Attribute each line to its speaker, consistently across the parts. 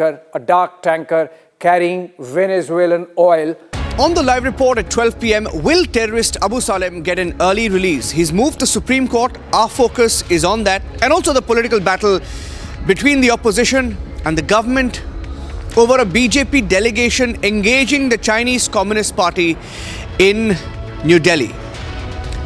Speaker 1: a dark tanker carrying Venezuelan oil.
Speaker 2: On the live report at 12 p.m, will terrorist Abu Salem get an early release? He's moved to Supreme Court. Our focus is on that. And also the political battle between the opposition and the government over a BJP delegation engaging the Chinese Communist Party in New Delhi.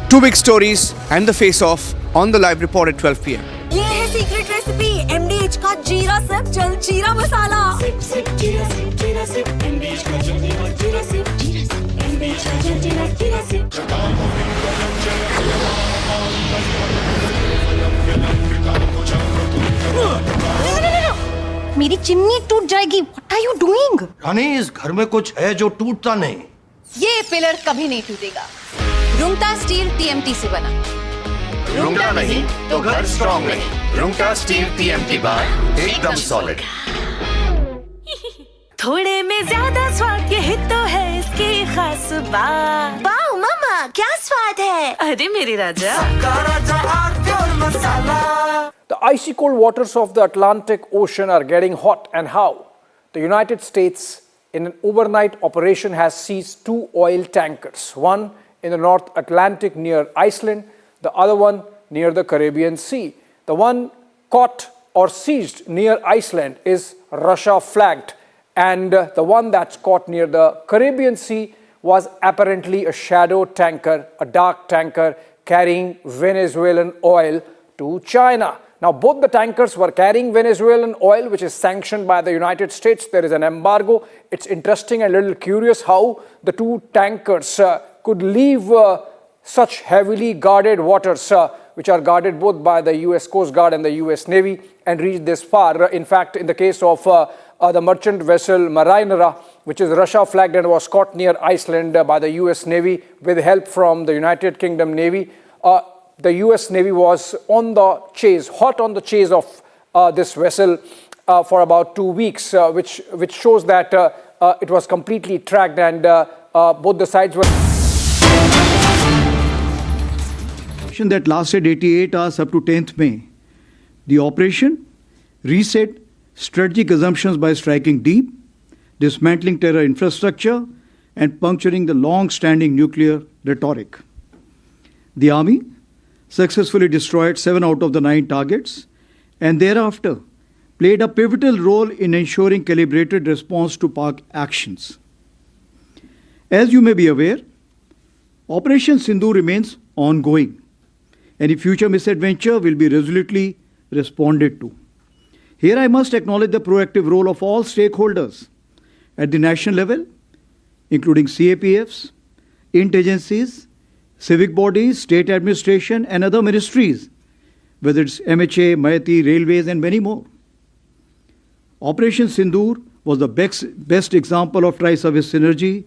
Speaker 2: Two big stories and the face-off on the live report at 12 p.m.
Speaker 3: ये है secret recipe MDH का जीरा SIP जल जीरा मसाला SIP SIP जीरा SIP MDH का जल जीरा सिप MDH का जल जीरा सिप मेरी चिमनी टूट जाएगी. What are you doing?
Speaker 4: रानी, इस घर में कुछ है जो टूटता नहीं.
Speaker 3: ये पिलर कभी नहीं टूटेगा. रुंगटा स्टील TMT से बना.
Speaker 5: रुंगटा नहीं तो घर स्ट्रॉन्ग नहीं. रुंगटा स्टील TMT बार एकदम सॉलिड.
Speaker 3: थोड़े में ज्यादा स्वाद ये तो है इसकी खास बात. वाओ मामा, क्या स्वाद है. अरे मेरे राजा.
Speaker 1: The icy cold waters of the Atlantic Ocean are getting hot, and how? The United States, in an overnight operation, has seized two oil tankers, one in the North Atlantic near Iceland, the other one near the Caribbean Sea. The one caught or seized near Iceland is Russia flagged, and the one that's caught near the Caribbean Sea was apparently a shadow tanker, a dark tanker carrying Venezuelan oil to China. Now, both the tankers were carrying Venezuelan oil, which is sanctioned by the United States. There is an embargo. It's interesting and a little curious how the two tankers could leave such heavily guarded waters, which are guarded both by the US Coast Guard and the US Navy, and reach this far. In fact, in the case of the merchant vessel Marinera, which is Russia flagged and was caught near Iceland by the US Navy with help from the United Kingdom Navy, the US Navy was on the chase, hot on the chase of this vessel for about 2 weeks, which shows that it was completely tracked, and both the sides were.
Speaker 6: That lasted 88 hours up to 10th May. The operation reset strategic assumptions by striking deep, dismantling terror infrastructure, and puncturing the long-standing nuclear rhetoric. The army successfully destroyed 7 out of the 9 targets, and thereafter played a pivotal role in ensuring calibrated response to Pak actions. As you may be aware, Operation Sindhu remains ongoing. Any future misadventure will be resolutely responded to. Here I must acknowledge the proactive role of all stakeholders at the national level, including CAPFs, agencies, civic bodies, state administration, and other ministries, whether it's MHA, Maiti, Railways, and many more. Operation Sindoor was the best example of tri-service synergy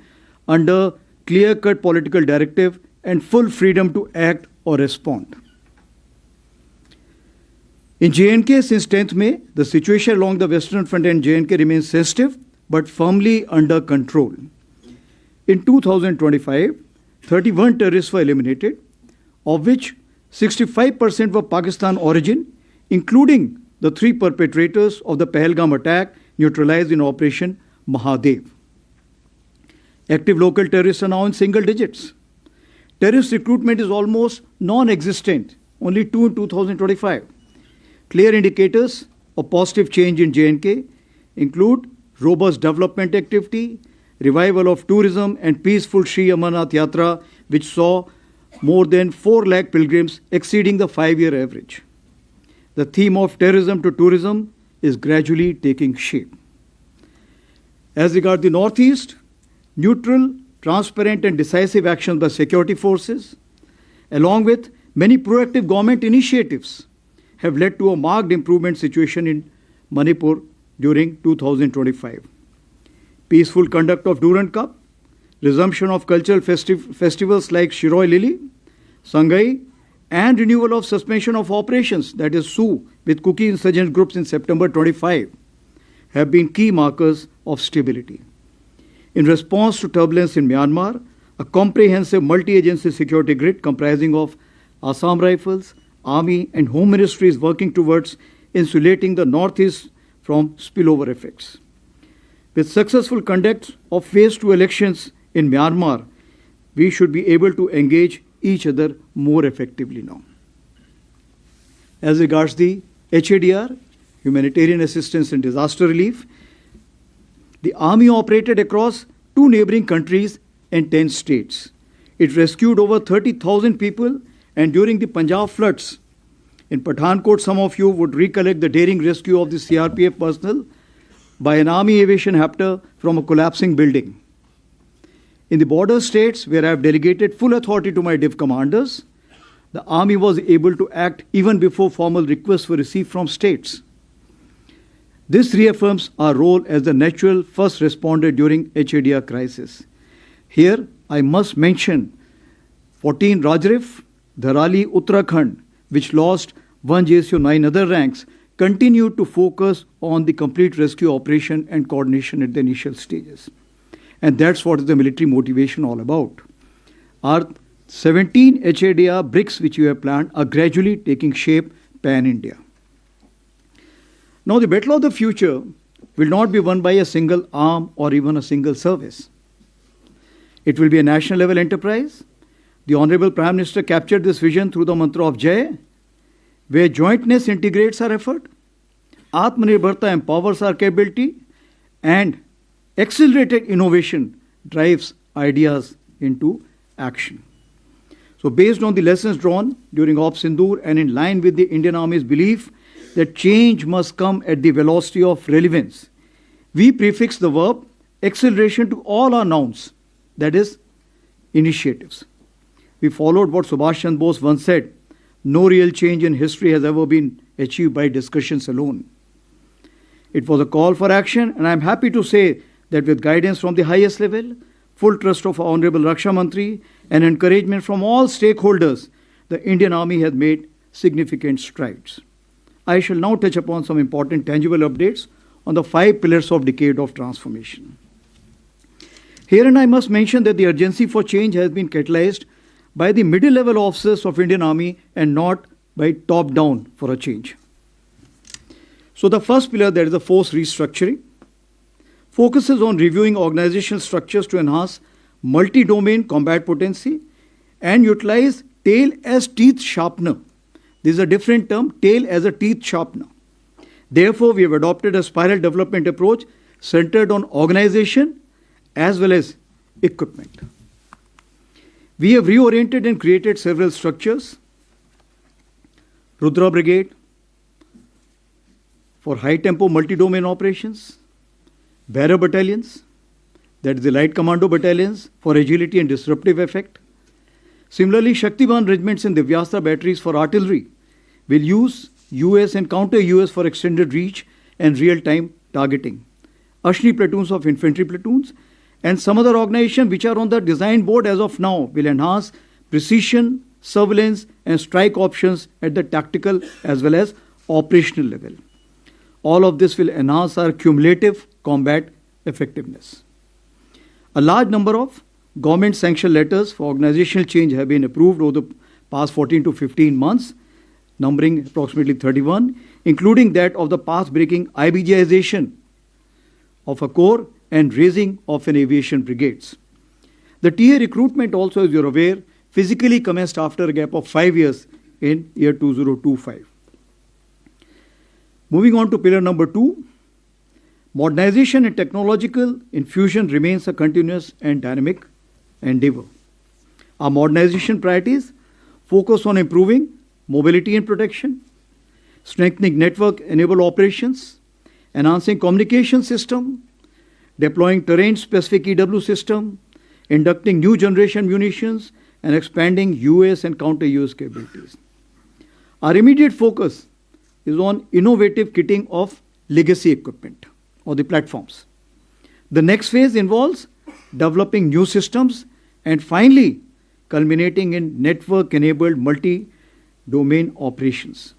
Speaker 6: under clear-cut political directive and full freedom to act or respond. In J&K, since 10th May, the situation along the Western Front and J&K remains sensitive but firmly under control. In 2025, 31 terrorists were eliminated, of which 65% were Pakistan origin, including the 3 perpetrators of the Pahalgam attack neutralized in Operation Mahadev. Active local terrorists are now in single digits. Terrorist recruitment is almost non-existent, only 2 in 2025. Clear indicators of positive change in J&K include robust development activity, revival of tourism, and peaceful Sri Amarnath Yatra, which saw more than 4 lakh pilgrims, exceeding the 5-year average. The theme of terrorism to tourism is gradually taking shape. As regards the Northeast, neutral, transparent, and decisive actions by security forces, along with many proactive government initiatives, have led to a marked improvement situation in Manipur during 2025. Peaceful conduct of Durand Cup, resumption of cultural festivals like Shiroi Lili, Sangai, and renewal of suspension of operations, that is SU, with Kuki insurgent groups in September 25, have been key markers of stability. In response to turbulence in Myanmar, a comprehensive multi-agency security grid comprising of Assam Rifles, Army, and Home Ministry is working towards insulating the Northeast from spillover effects. With successful conduct of phase 2 elections in Myanmar, we should be able to engage each other more effectively now. As regards the HADR, Humanitarian Assistance and Disaster Relief, the Army operated across 2 neighboring countries and 10 states. It rescued over 30,000 people, and during the Punjab floods in Pathankot, some of you would recollect the daring rescue of the CRPF personnel by an Army aviation helicopter from a collapsing building. In the border states, where I have delegated full authority to my div commanders, the Army was able to act even before formal requests were received from states. This reaffirms our role as the natural first responder during HADR crisis. Here, I must mention 14 Rajrif, Dharali, Uttarakhand, which lost 1 JSO 9 other ranks, continued to focus on the complete rescue operation and coordination at the initial stages. And that's what is the military motivation all about. Our 17 HADR bricks which we have planned are gradually taking shape pan-India. Now, the battle of the future will not be won by a single arm or even a single service. It will be a national level enterprise. The Honorable Prime Minister captured this vision through the mantra of Jai, where jointness integrates our effort, Atmanirbharta empowers our capability, and accelerated innovation drives ideas into action. So based on the lessons drawn during Op Sindoor and in line with the Indian Army's belief that change must come at the velocity of relevance, we prefix the verb acceleration to all our nouns, that is, initiatives. We followed what Subhash Chandra Bose once said, no real change in history has ever been achieved by discussions alone. It was a call for action, and I am happy to say that with guidance from the highest level, full trust of our Honorable Raksha Mantri, and encouragement from all stakeholders, the Indian Army has made significant strides. I shall now touch upon some important tangible updates on the 5 pillars of decade of transformation. Herein I must mention that the urgency for change has been catalyzed by the middle level officers of Indian Army and not by top down for a change. So the first pillar, that is the force restructuring, focuses on reviewing organizational structures to enhance multi-domain combat potency and utilize tail as teeth sharpener. This is a different term, tail as a teeth sharpener. Therefore, we have adopted a spiral development approach centered on organization as well as equipment. We have reoriented and created several structures. Rudra Brigade for high-tempo multi-domain operations, Bearer battalions, that is the light commando battalions for agility and disruptive effect. Similarly, Shaktivan regiments and Divyastra batteries for artillery will use US and counter-US for extended reach and real-time targeting. Ashni platoons of infantry platoons and some other organizations which are on the design board as of now will enhance precision, surveillance and strike options at the tactical as well as operational level. All of this will enhance our cumulative combat effectiveness. A large number of government sanctioned letters for organizational change have been approved over the past 14 to 15 months, numbering approximately 31, including that of the path-breaking IBJization of a corps and raising of an aviation brigades. The TA recruitment also, as you are aware, physically commenced after a gap of 5 years in year 2025. Moving on to pillar number 2, modernization and technological infusion remains a continuous and dynamic endeavor. Our modernization priorities focus on improving mobility and protection, strengthening network-enabled operations, enhancing communication system, deploying terrain-specific EW system, inducting new generation munitions, and expanding US and counter-US capabilities. Our immediate focus is on innovative kitting of legacy equipment or the platforms. The next phase involves developing new systems and finally culminating in network-enabled multi-domain operations.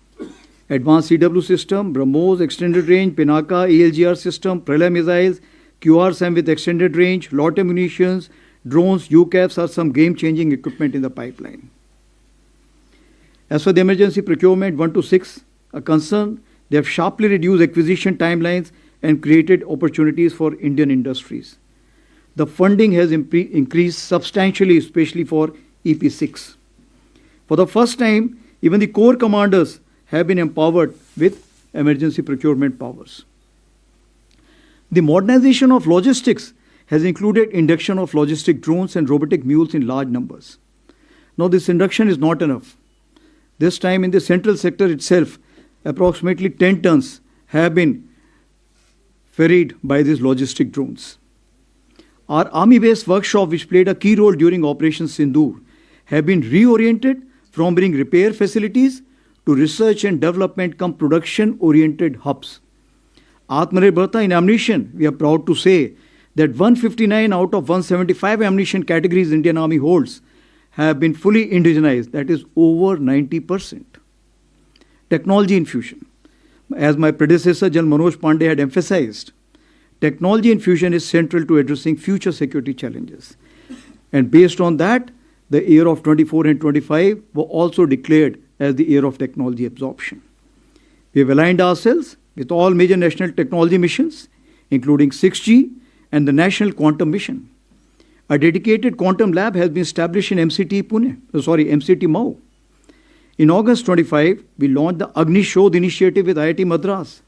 Speaker 6: Advanced EW system, BrahMos, extended range, Pinaka, ELGR system, Pralay missiles, QRSAM with extended range, Lotte munitions, drones, UCAVs are some game-changing equipment in the pipeline. As for the emergency procurement 1 to 6, a concern They have sharply reduced acquisition timelines and created opportunities for Indian industries. The funding has increased substantially, especially for EP6. For the first time, even the corps commanders have been empowered with emergency procurement powers. The modernization of logistics has included induction of logistic drones and robotic mules in large numbers. Now, this induction is not enough. This time in the central sector itself, approximately 10 tons have been ferried by these logistic drones. Our army-based workshop, which played a key role during Operation Sindoor, have been reoriented from being repair facilities to research and development come production-oriented hubs. Atmanirbharta in ammunition, we are proud to say that 159 out of 175 ammunition categories Indian Army holds have been fully indigenized, that is over 90%. Technology infusion. As my predecessor, General Manoj Pandey, had emphasized, technology infusion is central to addressing future security challenges. And based on that, the year of 24 and 25 were also declared as the year of technology absorption. We have aligned ourselves with all major national technology missions, including 6G and the National Quantum Mission. A dedicated quantum lab has been established in MCT Mau. In August 25, we launched the Agni Shodh initiative with IIT Madras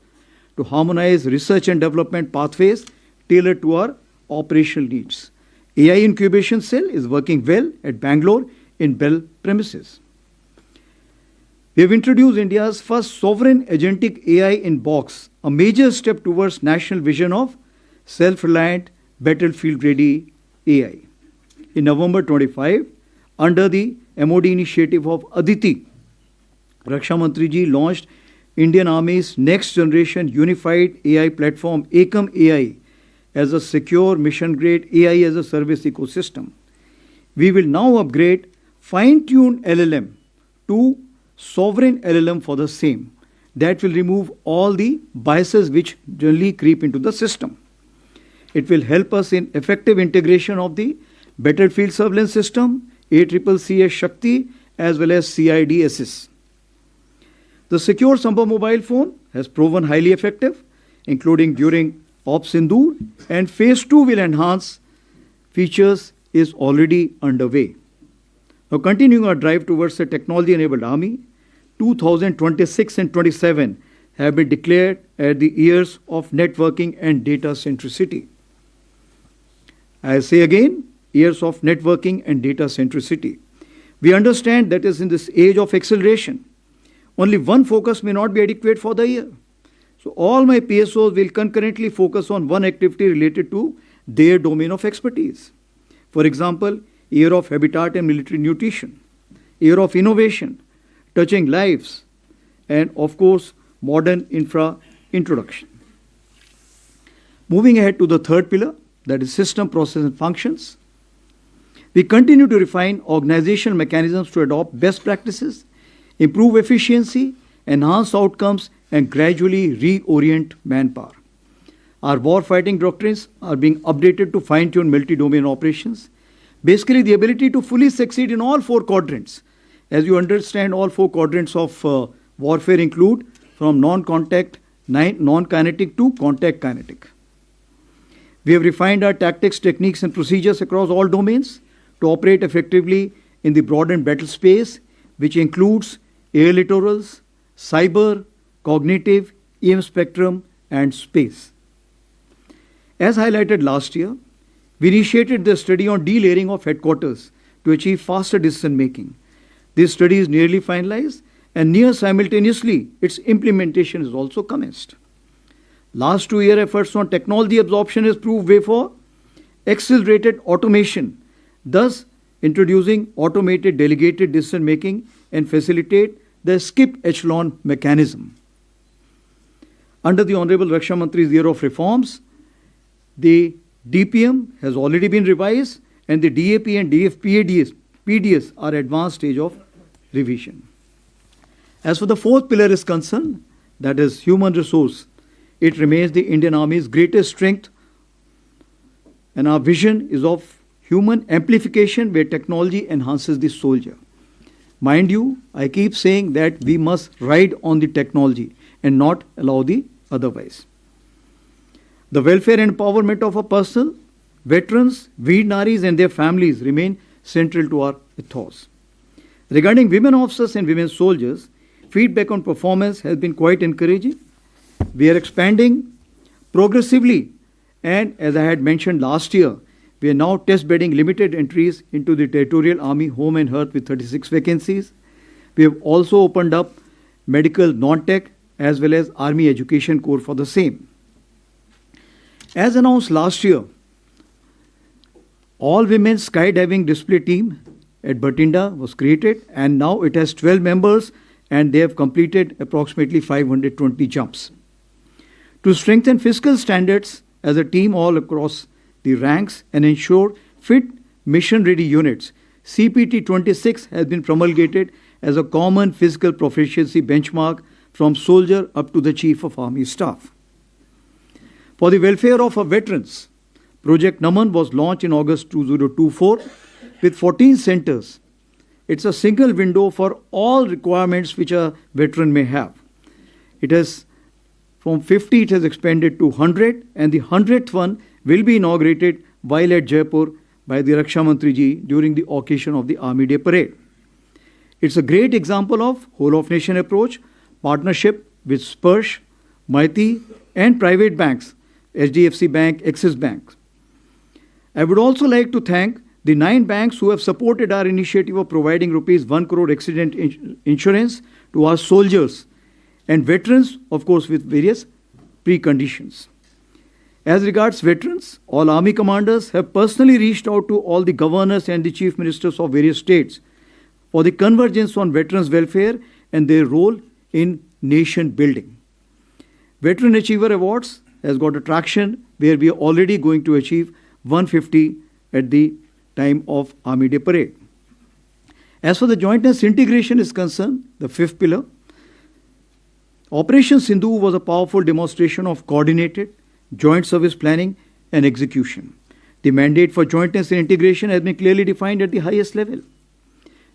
Speaker 6: to harmonize research and development pathways tailored to our operational needs. AI incubation cell is working well at Bangalore in Bell premises. We have introduced India's first sovereign agentic AI in box, a major step towards national vision of self-reliant, battlefield-ready AI. In November 25, under the MOD initiative of Aditi, Raksha Mantri ji launched Indian Army's next generation unified AI platform, Ekam AI, as a secure mission-grade AI as a service ecosystem. We will now upgrade fine-tuned LLM to sovereign LLM for the same. That will remove all the biases which generally creep into the system. It will help us in effective integration of the battlefield surveillance system, ACCCS Shakti, as well as CIDSS. The secure Samba mobile phone has proven highly effective, including during Op Sindoor, and Phase 2 will enhance features is already underway. Now, continuing our drive towards a technology-enabled army, 2026 and 27 have been declared as the years of networking and data centricity. I say again, years of networking and data centricity. We understand that is in this age of acceleration, only one focus may not be adequate for the year. So all my PSOs will concurrently focus on one activity related to their domain of expertise. For example, year of habitat and military nutrition, year of innovation, touching lives, and of course, modern infra introduction. Moving ahead to the third pillar, that is system, process, and functions. We continue to refine organizational mechanisms to adopt best practices, improve efficiency, enhance outcomes, and gradually reorient manpower. Our warfighting doctrines are being updated to fine-tune multi-domain operations. Basically, the ability to fully succeed in all four quadrants. As you understand, all four quadrants of warfare include from non-contact, non-kinetic to contact kinetic. We have refined our tactics, techniques, and procedures across all domains to operate effectively in the broadened battle space, which includes air littorals, cyber, cognitive, EM spectrum, and space. As highlighted last year, we initiated the study on delayering of headquarters to achieve faster decision making. This study is nearly finalized, and near simultaneously, its implementation is also commenced. Last 2-year efforts on technology absorption has proved way for accelerated automation, thus introducing automated delegated decision making and facilitate the skip echelon mechanism. Under the Honorable Raksha Mantri's year of reforms, the DPM has already been revised and the DAP and PDS are advanced stage of revision. As for the fourth pillar is concerned, that is human resource, it remains the Indian Army's greatest strength, and our vision is of human amplification where technology enhances the soldier. Mind you, I keep saying that we must ride on the technology. and not allow the otherwise. The welfare and empowerment of our personnel, veterans, Veer Naris and their families remain central to our ethos. Regarding women officers and women soldiers, feedback on performance has been quite encouraging. We are expanding progressively, and as I had mentioned last year, we are now test bedding limited entries into the Territorial Army Home and Hearth with 36 vacancies. We have also opened up medical non-tech as well as Army Education Corps for the same. As announced last year, all women skydiving display team at Batinda was created, and now it has 12 members and they have completed approximately 520 jumps. To strengthen fiscal standards as a team all across the ranks and ensure fit mission-ready units, CPT 26 has been promulgated as a common physical proficiency benchmark from soldier up to the Chief of Army Staff. For the welfare of our veterans, Project Naman was launched in August 2024 with 14 centers. It's a single window for all requirements which a veteran may have. It has, from 50, it has expanded to 100, and the 100th one will be inaugurated while at Jaipur by the Raksha Mantri ji during the occasion of the Army Day Parade. It's a great example of whole of nation approach, partnership with Sparsh, Maiti and private banks, HDFC Bank, Axis Bank. I would also like to thank the 9 banks who have supported our initiative of providing rupees 1 crore accident insurance to our soldiers and veterans, of course, with various preconditions. As regards veterans, all army commanders have personally reached out to all the governors and the chief ministers of various states for the convergence on veterans' welfare and their role in nation building. Veteran Achiever Awards has got a traction where we are already going to achieve 150 at the time of Army Day Parade. As for the jointness integration is concerned, the 5th pillar, Operation Sindhu was a powerful demonstration of coordinated joint service planning and execution. The mandate for jointness and integration has been clearly defined at the highest level.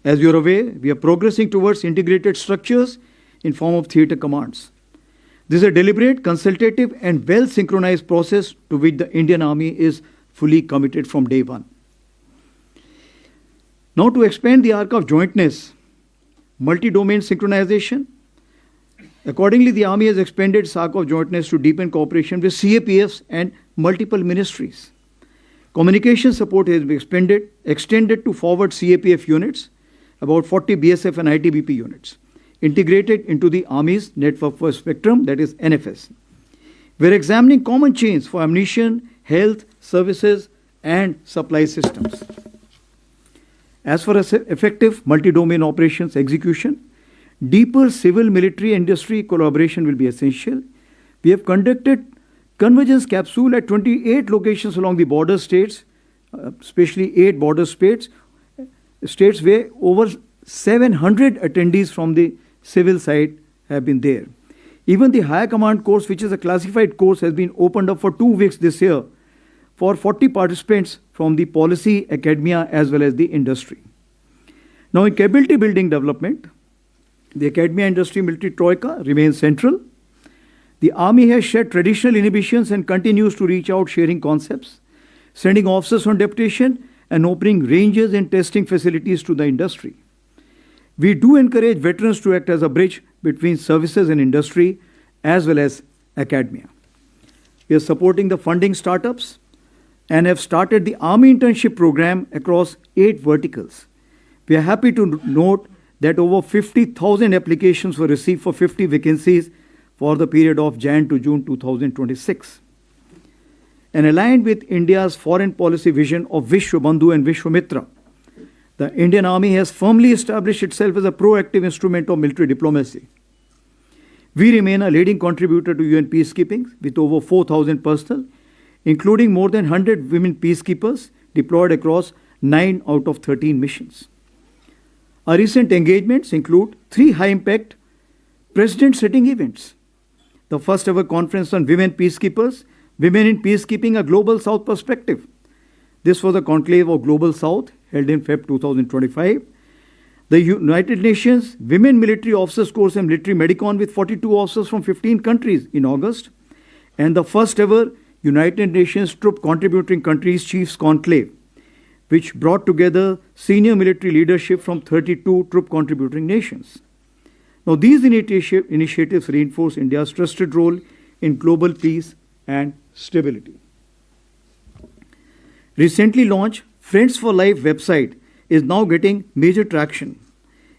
Speaker 6: As you are aware, we are progressing towards integrated structures in form of theatre commands. This is a deliberate, consultative and well-synchronized process to which the Indian Army is fully committed from day one. Now to expand the arc of jointness, multi-domain synchronization, accordingly the Army has expanded its arc of jointness to deepen cooperation with CAPFs and multiple ministries. Communication support has been extended to forward CAPF units, about 40 BSF and ITBP units, integrated into the Army's Network for Spectrum, that is NFS. We are examining common chains for ammunition, health, services and supply systems. As for effective multi-domain operations execution, deeper civil-military industry collaboration will be essential. We have conducted convergence capsule at 28 locations along the border states, especially 8 border states where over 700 attendees from the civil side have been there. Even the Higher Command course, which is a classified course, has been opened up for 2 weeks this year for 40 participants from the policy, academia as well as the industry. Now in capability building development, the academia industry military troika remains central. The Army has shed traditional inhibitions and continues to reach out sharing concepts, sending officers on deputation and opening ranges and testing facilities to the industry. We do encourage veterans to act as a bridge between services and industry as well as academia. We are supporting the funding startups and have started the Army internship program across 8 verticals. We are happy to note that over 50,000 applications were received for 50 vacancies for the period of Jan to June 2026. And aligned with India's foreign policy vision of Vishwabandhu and Vishwamitra, the Indian Army has firmly established itself as a proactive instrument of military diplomacy. We remain a leading contributor to UN peacekeeping with over 4,000 personnel, including more than 100 women peacekeepers deployed across 9 out of 13 missions. Our recent engagements include 3 high-impact president-setting events. The first ever conference on women peacekeepers, Women in Peacekeeping, a Global South Perspective. This was a conclave of Global South held in Feb 2025. The United Nations Women Military Officers Course and Military Medicon with 42 officers from 15 countries in August, and the first ever United Nations Troop Contributing Countries Chiefs Conclave, which brought together senior military leadership from 32 troop contributing nations. Now, these initiatives reinforce India's trusted role in global peace and stability. Recently launched Friends for Life website is now getting major traction.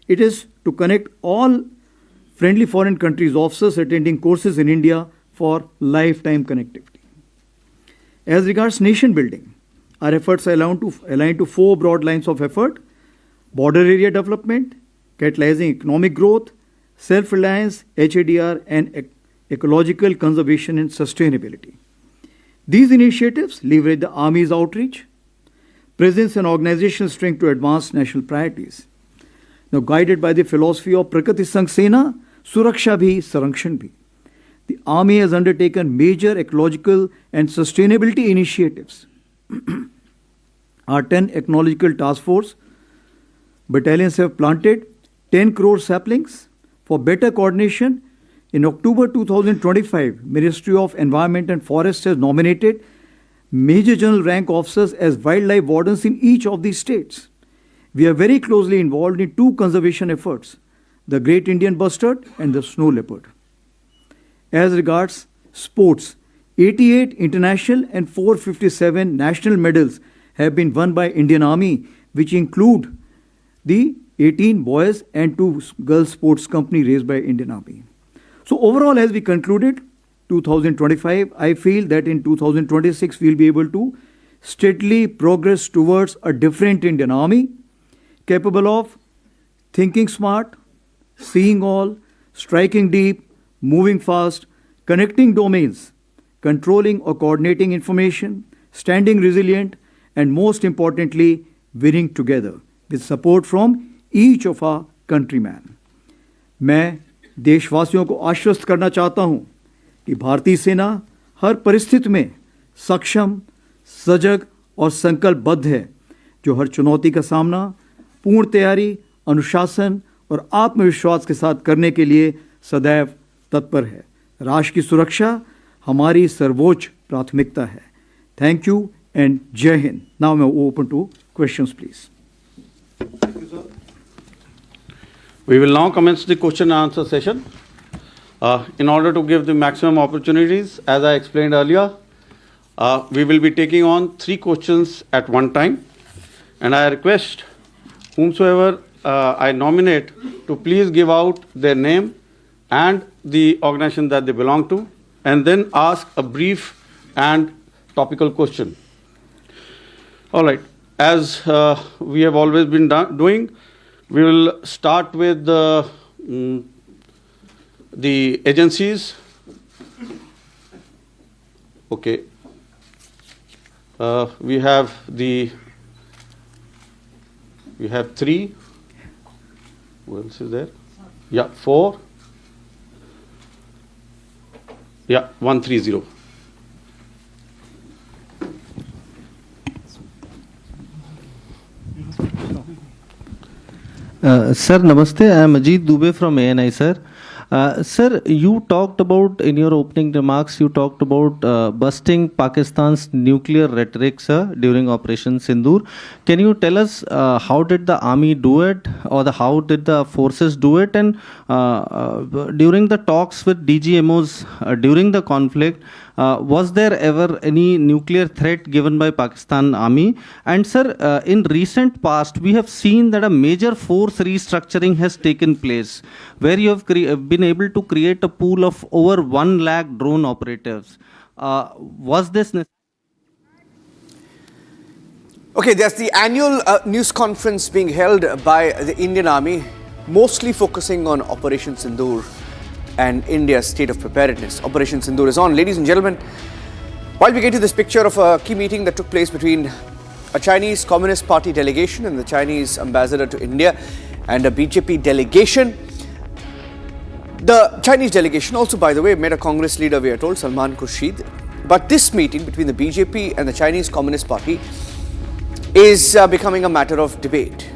Speaker 6: It is to connect all friendly foreign countries' officers attending courses in India for lifetime connectivity. As regards nation building, our efforts are aligned to four broad lines of effort: border area development, catalyzing economic growth, self-reliance, HADR, and ecological conservation and sustainability. These initiatives leverage the Army's outreach, presence and organizational strength to advance national priorities. Now, guided by the philosophy of Prakriti Sang Sena, Suraksha Bhi, Sarakshan Bhi, the Army has undertaken major ecological and sustainability initiatives. Our 10 ecological task force battalions have planted 10 crore saplings. For better coordination, in October 2025, Ministry of Environment and Forests has nominated Major General rank officers as wildlife wardens in each of these states. We are very closely involved in two conservation efforts, the Great Indian Bustard and the Snow Leopard. As regards sports, 88 international and 457 national medals have been won by Indian Army, which include the 18 boys and 2 girls sports company raised by Indian Army. So overall, as we concluded 2025, I feel that in 2026 we'll be able to steadily progress towards a different Indian Army, capable of thinking smart, seeing all, striking deep, moving fast, connecting domains, controlling or coordinating information, standing resilient, and most importantly, winning together with support from each of our countrymen. मैं देशवासियों को आश्वस्त करना चाहता हूं कि भारतीय सेना हर परिस्थिति में सक्षम, सजग और संकल्पबद्ध है, जो हर चुनौती का सामना पूर्ण तैयारी, अनुशासन और आत्मविश्वास के साथ करने के लिए सदैव तत्पर है. राष्ट्र की सुरक्षा हमारी सर्वोच्च प्राथमिकता है. थैंक यू एंड जय हिंद. नाउ मैं open two questions please.
Speaker 7: We will now commence the question and answer session. In order to give the maximum opportunities, as I explained earlier, we will be taking on 3 questions at one time, and I request whomsoever I nominate to please give out their name and the organization that they belong to, and then ask a brief and topical question. All right, as we have always been doing, we will start with the agencies. Okay. We have 3. Who else is there? Yeah, 4. Yeah, 130.
Speaker 8: Sir, Namaste. I am Ajit Dubey from ANI, sir. Sir, you talked about, in your opening remarks, you talked about busting Pakistan's nuclear rhetoric, sir, during Operation Sindoor. Can you tell us how did the army do it, or how did the forces do it? And during the talks with DGMOs during the conflict, was there ever any nuclear threat given by Pakistan army? And sir, in recent past, we have seen that a major force restructuring has taken place, where you have been able to create a pool of over 1 lakh drone operatives. Was this necessary?
Speaker 2: Okay, there's the annual news conference being held by the Indian Army, mostly focusing on Operation Sindoor and India's state of preparedness. Operation Sindoor is on. Ladies and gentlemen, while we get to this picture of a key meeting that took place between a Chinese Communist Party delegation and the Chinese ambassador to India and a BJP delegation. The Chinese delegation also, by the way, met a Congress leader, we are told, Salman Khurshid. But this meeting between the BJP and the Chinese Communist Party is becoming a matter of debate.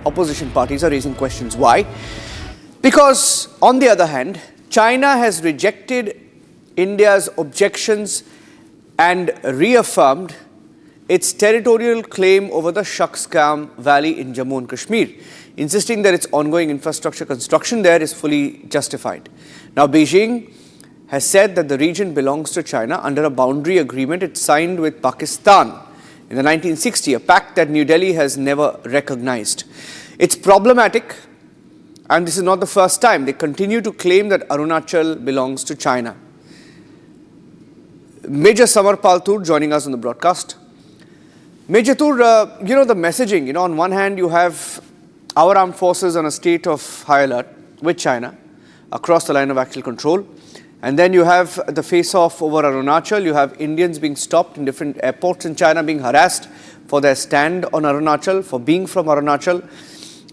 Speaker 2: opposition parties are raising questions. Why? Because, on the other hand, China has rejected India's objections and reaffirmed its territorial claim over the Shaksgam Valley in Jammu and Kashmir, insisting that its ongoing infrastructure construction there is fully justified. Now, Beijing has said that the region belongs to China under a boundary agreement it signed with Pakistan in the 1960s, a pact that New Delhi has never recognized. It's problematic, and this is not the first time. They continue to claim that Arunachal belongs to China. Major Samar Paltur joining us on the broadcast. Major Tur, the messaging, on one hand you have our armed forces on a state of high alert with China across the line of actual control. And then you have the face-off over Arunachal. You have Indians being stopped in different airports in China, being harassed for their stand on Arunachal, for being from Arunachal.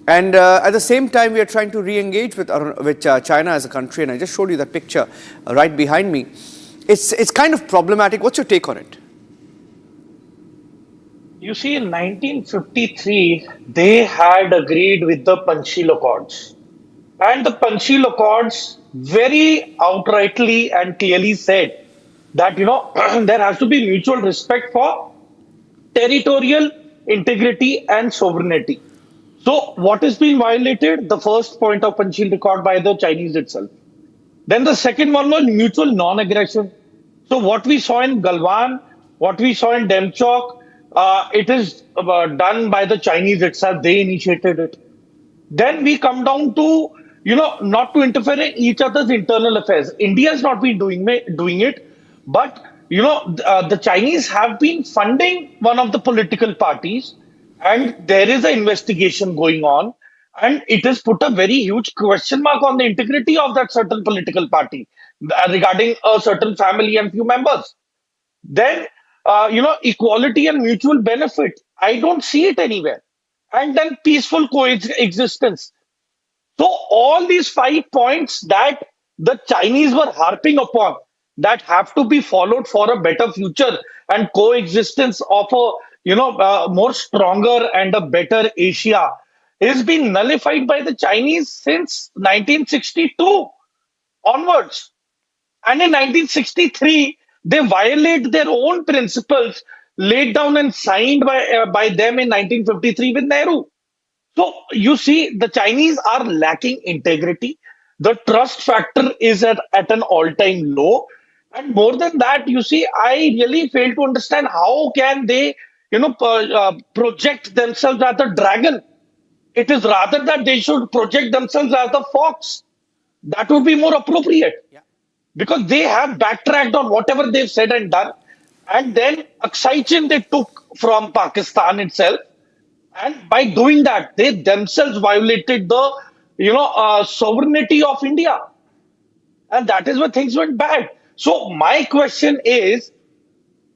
Speaker 2: And at the same time, we are trying to re-engage with China as a country. And I just showed you that picture right behind me. It's kind of problematic. What's your take on it?
Speaker 9: You see, in 1953, they had agreed with the Panchsheel Accords. And the Panchsheel Accords very outrightly and clearly said that, there has to be mutual respect for territorial integrity and sovereignty. So what is being violated? The first point of Panchsheel Accord by the Chinese itself. Then the second one was mutual non-aggression. So what we saw in Galwan, what we saw in Demchok, it is done by the Chinese itself. They initiated it. Then we come down to, not to interfere in each other's internal affairs. India has not been doing it, but, the Chinese have been funding one of the political parties, and there is an investigation going on, and it has put a very huge question mark on the integrity of that certain political party regarding a certain family and few members. Then, equality and mutual benefit, I don't see it anywhere. And then peaceful coexistence. So all these 5 points that the Chinese were harping upon that have to be followed for a better future and coexistence of a more stronger and a better Asia is being nullified by the Chinese since 1962 onwards. And in 1963, they violate their own principles laid down and signed by them in 1953 with Nehru. So you see, the Chinese are lacking integrity. The trust factor is at an all-time low. And more than that, you see, I really fail to understand how can they, project themselves as a dragon. It is rather that they should project themselves as a fox. That would be more appropriate.
Speaker 2: Yeah.
Speaker 9: Because they have backtracked on whatever they've said and done. And then Oxygen they took from Pakistan itself. And by doing that, they themselves violated the, sovereignty of India. And that is where things went bad. So my question is,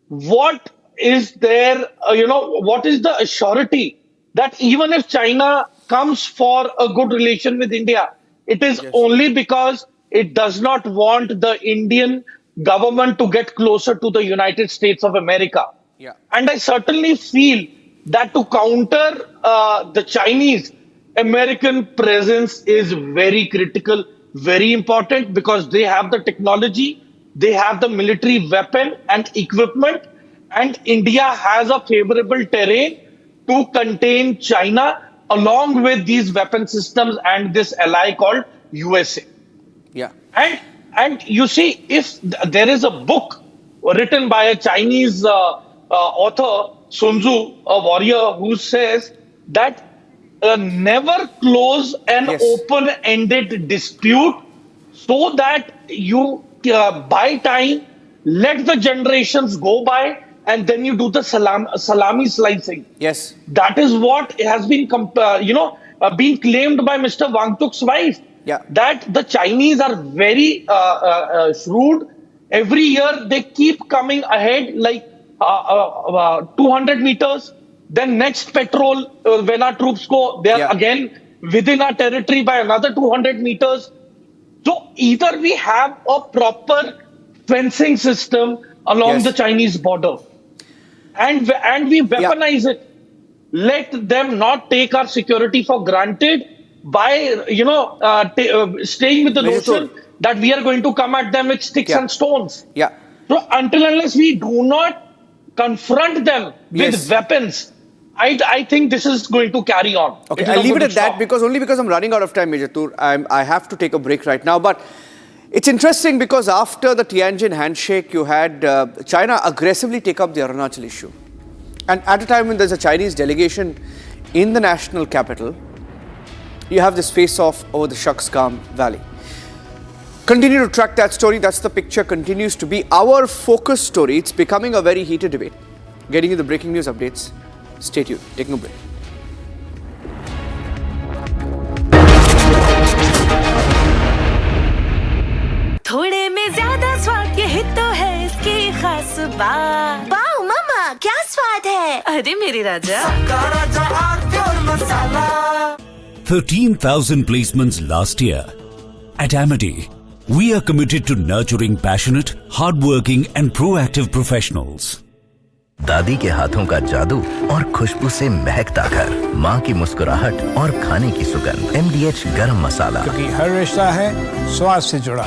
Speaker 9: what is there, what is the surety that even if China comes for a good relation with India, it is only because it does not want the Indian government to get closer to the United States of America.
Speaker 2: Yeah.
Speaker 9: And I certainly feel that to counter the Chinese, American presence is very critical, very important, because they have the technology, they have the military weapon and equipment, and India has a favorable terrain to contain China along with these weapon systems and this ally called USA.
Speaker 2: Yeah.
Speaker 9: And you see, if there is a book written by a Chinese author, Sun Tzu, a warrior, who says that never close an open-ended dispute so that you buy time, let the generations go by, and then you do the salami slicing.
Speaker 2: Yes.
Speaker 9: That is what has been, being claimed by Mr. Wangchuk's wife.
Speaker 2: Yeah.
Speaker 9: That the Chinese are very shrewd. Every year they keep coming ahead like 200 meters. Then next patrol, when our troops go, they are again within our territory by another 200 meters. So either we have a proper fencing system along the Chinese border, and we weaponize it. let them not take our security for granted by, staying with the notion that we are going to come at them with sticks and stones.
Speaker 2: Yeah.
Speaker 9: So until unless we do not confront them with weapons, I think this is going to carry on.
Speaker 2: Okay, I'll leave it at that because I'm running out of time, Major Tur. I have to take a break right now. But it's interesting because after the Tianjin handshake, you had China aggressively take up the Arunachal issue. And at a time when there's a Chinese delegation in the national capital, you have this face-off over the Shaksgam Valley. Continue to track that story. That's the picture continues to be our focus story. It's becoming a very heated debate. Getting you the breaking news updates. Stay tuned. Taking a break.
Speaker 3: थोड़े में ज्यादा स्वाद यही तो है इसकी खास बात। वाओ मम्मा, क्या स्वाद है? अरे मेरी राजा।
Speaker 10: 13,000 placements last year. At Amity, we are committed to nurturing passionate, hardworking and proactive professionals.
Speaker 11: दादी के हाथों का जादू और खुशबू से महकता घर, माँ की मुस्कुराहट और खाने की सुगंध। MDH गरम मसाला,
Speaker 12: क्योंकि हर रिश्ता है स्वाद से जुड़ा।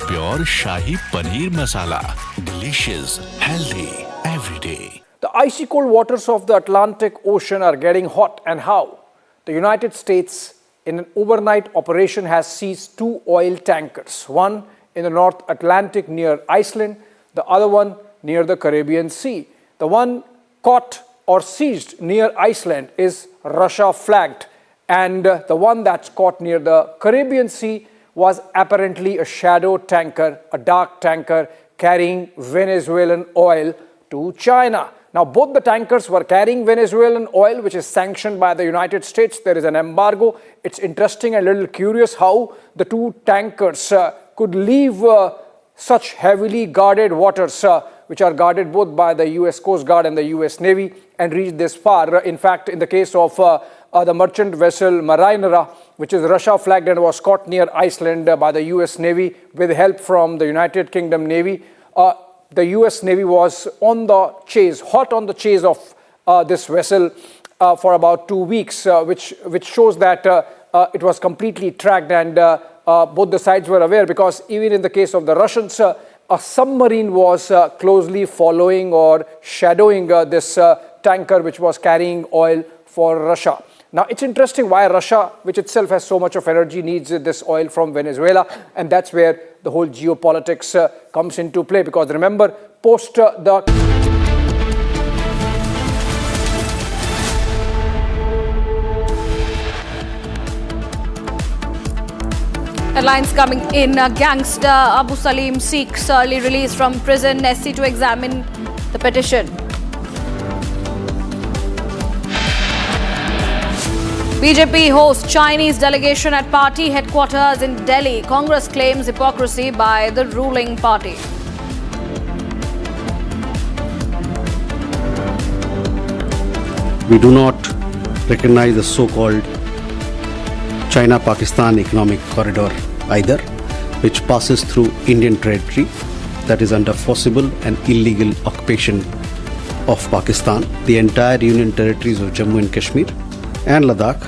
Speaker 10: Pure Shahi Paneer Masala. Delicious, healthy, every day.
Speaker 1: The icy cold waters of the Atlantic Ocean are getting hot, and how? The United States, in an overnight operation, has seized 2 oil tankers. One in the North Atlantic near Iceland, the other one near the Caribbean Sea. The one caught or seized near Iceland is Russia flagged, and the one that's caught near the Caribbean Sea was apparently a shadow tanker, a dark tanker carrying Venezuelan oil to China. Now, both the tankers were carrying Venezuelan oil, which is sanctioned by the United States. There is an embargo. It's interesting and a little curious how the 2 tankers could leave such heavily guarded waters, which are guarded both by the US Coast Guard and the US Navy, and reach this far. In fact, in the case of the merchant vessel Marinera, which is Russia flagged and was caught near Iceland by the US Navy with help from the United Kingdom Navy. The US Navy was on the chase, hot on the chase of this vessel for about 2 weeks, which shows that it was completely tracked, and both the sides were aware, because even in the case of the Russians, a submarine was closely following or shadowing this tanker which was carrying oil for Russia. Now, it's interesting why Russia, which itself has so much of energy, needs this oil from Venezuela, and that's where the whole geopolitics comes into play. Because remember, post the
Speaker 13: Headlines coming in. Gangster Abu Salim seeks early release from prison. SC to examine the petition. BJP hosts Chinese delegation at party headquarters in Delhi. Congress claims hypocrisy by the ruling party.
Speaker 7: We do not recognize the so-called China-Pakistan economic corridor either, which passes through Indian territory that is under forcible and illegal occupation of Pakistan, the entire union territories of Jammu and Kashmir and Ladakh.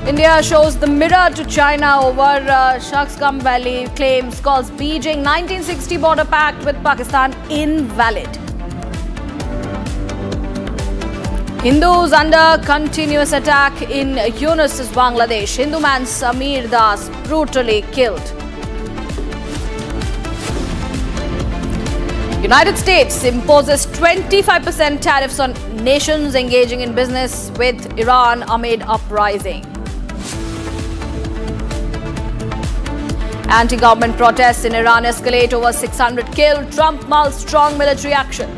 Speaker 13: India shows the mirror to China over Shaksgam Valley. Claims calls Beijing 1960 border pact with Pakistan invalid. Hindus under continuous attack in Yunus, Bangladesh. Hindu man Samir Das brutally killed. United States imposes 25% tariffs on nations engaging in business with Iran amid uprising. Anti-government protests in Iran escalate, over 600 killed. Trump mulls strong military action.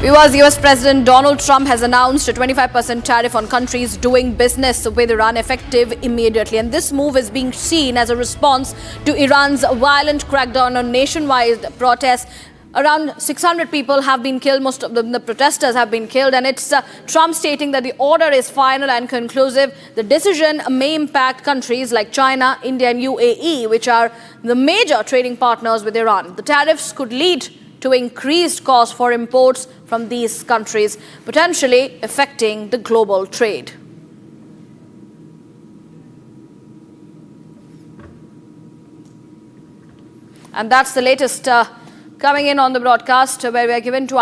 Speaker 13: Viewers, US President Donald Trump has announced a 25% tariff on countries doing business with Iran effective immediately. And this move is being seen as a response to Iran's violent crackdown on nationwide protests. Around 600 people have been killed. Most of the protesters have been killed. And it's Trump stating that the order is final and conclusive. The decision may impact countries like China, India and UAE, which are the major trading partners with Iran. The tariffs could lead to increased costs for imports from these countries, potentially affecting the global trade. And that's the latest coming in on the broadcast, where we are given to